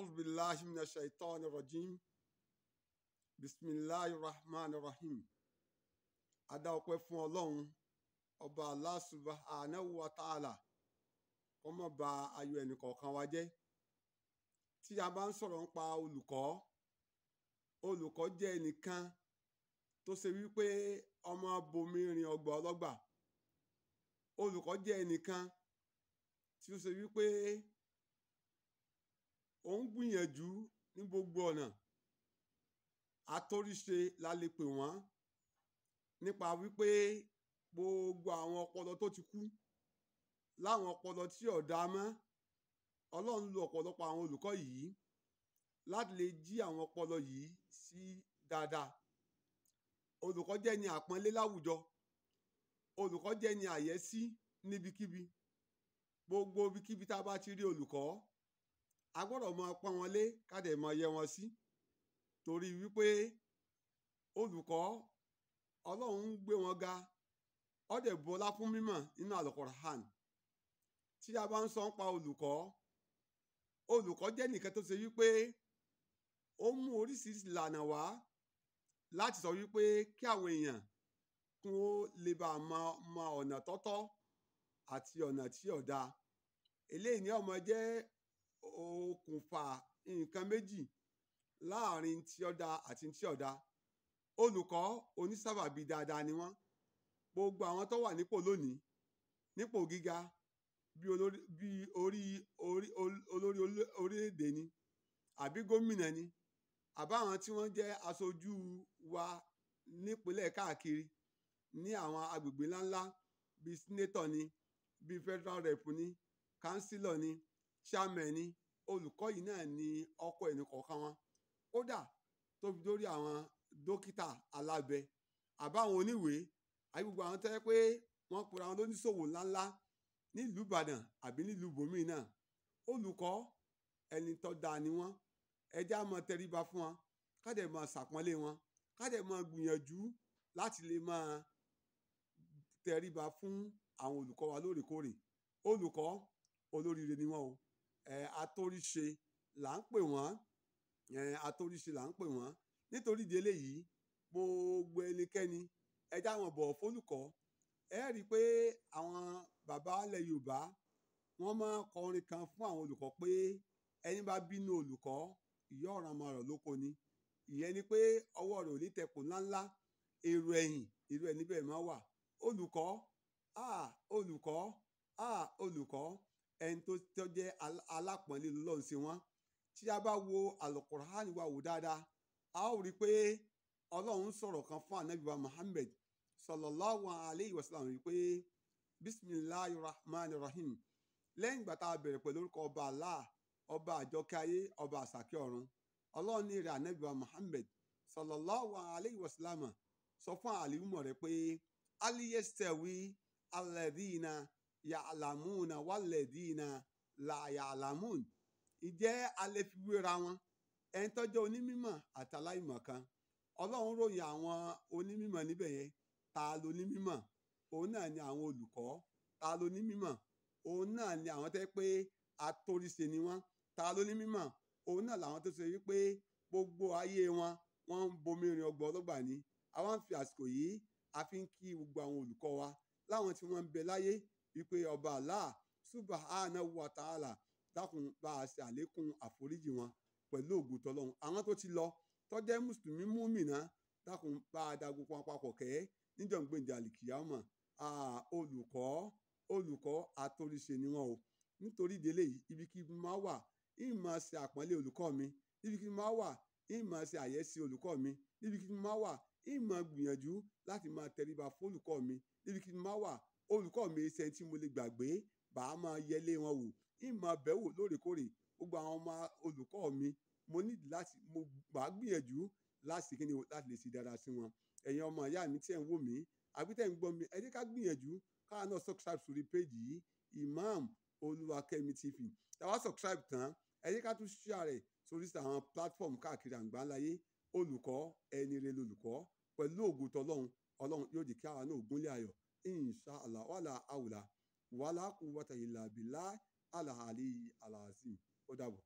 أعوذ بالله من الشيطان الرجيم بسم الله الرحمن الرحيم. Adá ọpẹ́ fún Ọlọ́run ọba Allah subhanahu wa ta'ala kó má ba ayọ̀ ẹnìkọ̀ọ̀kan wa jẹ́. Tí a bá ń sọ̀rọ̀ nípa olùkọ́ jẹ́ ẹnìkan tó ṣe wípé ọmọ bomi rin ọgbà ọlọ́gbà. Olùkọ́ jẹ́ ẹnìkan tí ó ṣe wípé ó ń gbìyànjú ní gbogbo ọ̀nà. Atóríṣe la lè pè wọ́n nípa wípé gbogbo àwọn ọpọlọ tó ti kú láwọn ọpọlọ tí ò dáa mọ́, Ọlọ́run lo ọ̀pọ̀lọpọ̀ àwọn olùkọ́ yìí láti lè jí àwọn ọpọlọ yìí sí dáadáa. Olùkọ́ jẹ́ ni àpọ́nlé láwùjọ. Olùkọ́ jẹ́ ni àyẹ́sí níbikíbi. Gbogbo ibikíbi tá a bá ti rí olùkọ́, a gbọ́dọ̀ máa pọ́n wọn lé ká dẹ̀ máa yẹ wọn sí. Torí wípé olùkọ́ Ọlọ́run ń gbé wọn ga, ó dẹ̀ bọlá fún mímọ̀ nínú Al-Qur'an. Tí a bá ń sọ nípa olùkọ́ jẹ́ nìkan tó ṣe wípé ó mú oríṣiríṣi ìlànà wá láti sọ wípé kí àwọn èèyàn kún ó lè bá mọ ọ̀nà tọ́tọ́ àti ọ̀nà tí ò dáa. Eléyìí ni ó máa jẹ́ okùnfà nǹkan méjì láàrin tí ó dáa àti tí ò dáa. Olùkọ́ onísábàbí dáadáa ni wọ́n. Gbogbo àwọn tó wà nípò lónìí, nípò gíga, bí olórí orílẹ̀-èdè ni àbí gómìnà ni, àbáwọn tí wọ́n jẹ́ aṣojú wa nípínlẹ̀ káàkiri ní àwọn agbègbè ńláńlá bíi sínétọ̀ ni, bíi federal rep ni, kánsílọ̀ ni, chairman ni. Olùkọ́ yìí náà ni ọkọ ẹnìkọ̀ọ̀kan wọn. Kódà tó fi dórí àwọn dókítà alábẹ àbáwọn oníwèé àbí gbogbo àwọn tó yẹ pé wọ́n pera wọn lóníṣòwò ńláńlá nílùú Ìbàdàn àbí nílùú bòmíì náà. Olùkọ́ ẹni tó dáa ni wọ́n. Ẹ jẹ́ á máa tẹríba fún wọn, ká dẹ̀ máa ṣàpọ́nlé wọn, ká dẹ̀ máa gbìyànjú láti lè máa tẹríba fún àwọn olùkọ́ wa lóòrèkóòrè. Olùkọ́ olóríire ni wọ́n o. Atóríṣe là ń pè wọ́n. Atóríṣe là ń pè wọ́n. Nítorí ìdí eléyìí, gbogbo ẹnikẹ́ni ẹ jẹ́ á máa bọ̀wọ̀ fólùkọ́. Ẹ rí i pé àwọn bàbá ilẹ̀ Yorùbá wọ́n máa ń kọrin kan fún àwọn olùkọ́ pé ẹni bá bínú olùkọ́, ìyá ọ̀ràn máa rọ̀ lóko ni. Ìyẹn ni pé ọwọ́ rẹ̀ ò ní tẹkò ńláńlá, èrò ẹ̀yìn irú ẹni bẹ́ẹ̀ máa wà. Olùkọ́ ẹni tó jẹ́ alápọ̀nlé lọ́lọ́run ṣe wọ́n. Tí a bá wo Al-Qur'an wa wò dáadáa, a ó rí i pé Ọlọ́run sọ̀rọ̀ kan fún Ànábì wa Muhammad sallallahu alayhi wa sallam wípé bisimilahi rahman rahim. Lẹ́yìn ìgbà tá a bẹ̀rẹ̀ pẹ̀lú orúkọ ọba Allah, ọba àjọkẹ́ ayé, ọba àsàkẹ́ ọ̀run. Ọlọ́run ní rẹ̀ Ànábì wa Muhammad sallallahu alayhi wa sallam sọ fún àlìmọ̀ rẹ̀ pé aliyastawi alladhina ya'lamuna walladhina la ya'lamun. Ìjẹ́ alẹ́ fi wéra wọn ẹni tó jẹ́ onímọ̀ àti aláìmọ̀ kan. Ọlọ́run ròyìn àwọn onímọ̀ níbẹ̀ yẹn. Ta ló onímọ̀? Òun náà ni àwọn olùkọ́. Ta ló onímọ̀? Òun náà ni àwọn tẹ́ pé atóríṣe ni wọ́n. Ta ló onímọ̀? Òun náà làwọn tó ṣe wípé gbogbo ayé wọn wọ́n ń bomi rin ọgbà ọlọ́gbà ni. Àwọn ń fi àsìkò yìí a fi ń kí gbogbo àwọn olùkọ́ wa láwọn tí wọ́n ń bẹ láyé wípé ọba Allah subhanahu wa ta'ala dákun bá a ṣe àlékún àforíjì wọn pẹ̀lú ògo tọlọ́run. Àwọn tó ti lọ tó jẹ́ mùsùlùmí múmìnà dákun bá a da gbogbo wọn papọ̀ kẹ́ níjọ́ gbèǹde àlìkìyámọ̀. Olùkọ́ atóríṣe ni wọ́n o. Nítorí ìdílé yìí, ibikíbi máa wà ìmọ̀ ṣe àpọ́nlé olùkọ́ mi. Ibikíbi máa wà ìmọ̀ ṣe àyẹ́sí olùkọ́ mi. Ibikíbi máa wà ìmọ̀ gbìyànjú láti máa tẹríba fún olùkọ́ mi. Ibikíbi máa wà olùkọ́ mi ṣe tí mo lè gbàgbé bá a máa yẹlé wọn wò, ìmọ̀ bẹ̀wò lóòrèkóòrè. Gbogbo àwọn ọmọ olùkọ́ mi mo bá gbìyànjú láti lè ṣe dáadáa sí wọn. Ẹ̀yin ọmọ ìyá mi tí ẹ̀ ń wò mí àbí tẹ̀ ń gbọ́ mi, ẹ jẹ́ ká gbìyànjú káà náà subscribe sórí péjì yìí Imam Olúwakẹ́mi TV. Tá bá subscribe tán, ẹ jẹ́ ká tún share rẹ̀ sórí àwọn platform káàkiri àgbáńláyé. Olùkọ́ ẹni rere lolùkọ́. Pẹ̀lú ògo tọlọ́run, Ọlọ́run yóò jẹ́ kí àwa náà gúnlẹ̀ ayọ̀. Inshallah wala hawla wala quwwata illa billah al-ali al-azim. Ó dàbọ̀.